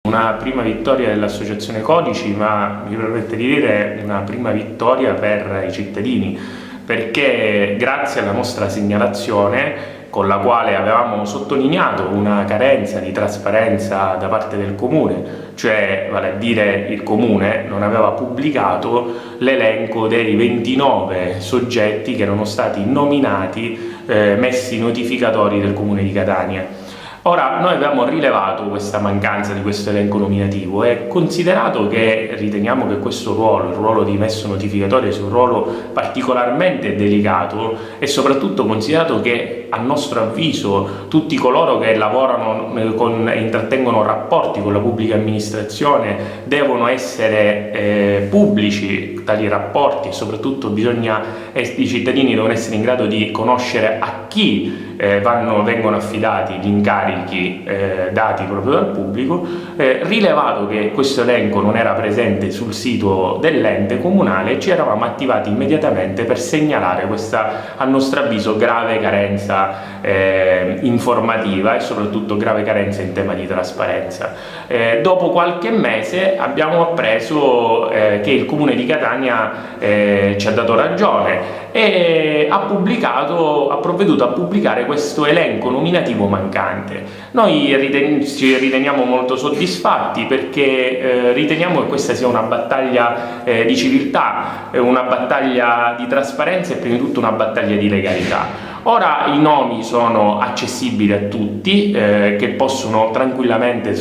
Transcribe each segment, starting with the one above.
Una prima vittoria dell'Associazione Codici, ma mi permette di dire una prima vittoria per i cittadini, perché grazie alla nostra segnalazione, con la quale avevamo sottolineato una carenza di trasparenza da parte del Comune, cioè vale a dire il Comune non aveva pubblicato l'elenco dei 29 soggetti che erano stati nominati, messi notificatori del Comune di Catania. Ora, noi abbiamo rilevato questa mancanza di questo elenco nominativo e considerato che riteniamo che questo ruolo, il ruolo di messo notificatore, sia un ruolo particolarmente delicato e soprattutto considerato che a nostro avviso tutti coloro che lavorano e intrattengono rapporti con la pubblica amministrazione devono essere pubblici tali rapporti e soprattutto i cittadini devono essere in grado di conoscere a chi vengono affidati gli incarichi dati proprio dal pubblico. Rilevato che questo elenco non era presente sul sito dell'ente comunale, ci eravamo attivati immediatamente per segnalare questa, a nostro avviso, grave carenza informativa e soprattutto grave carenza in tema di trasparenza. Dopo qualche mese abbiamo appreso che il Comune di Catania ci ha dato ragione e ha provveduto a pubblicare questo elenco nominativo mancante. Noi ci riteniamo molto soddisfatti perché riteniamo che questa sia una battaglia di civiltà, una battaglia di trasparenza e prima di tutto una battaglia di legalità. Ora i nomi sono accessibili a tutti, che possono tranquillamente,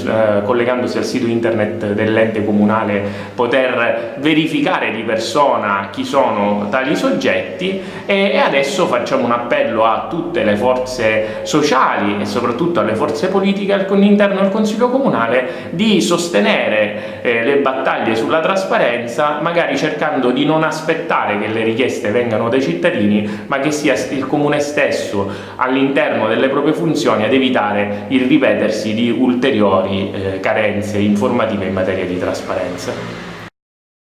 collegandosi al sito internet dell'ente comunale, poter verificare di persona chi sono tali soggetti e adesso facciamo un appello a tutte le forze sociali e soprattutto alle forze politiche all'interno del Consiglio Comunale di sostenere le battaglie sulla trasparenza, magari cercando di non aspettare che le richieste vengano dai cittadini, ma che sia il Comune stesso all'interno delle proprie funzioni ad evitare il ripetersi di ulteriori carenze informative in materia di trasparenza.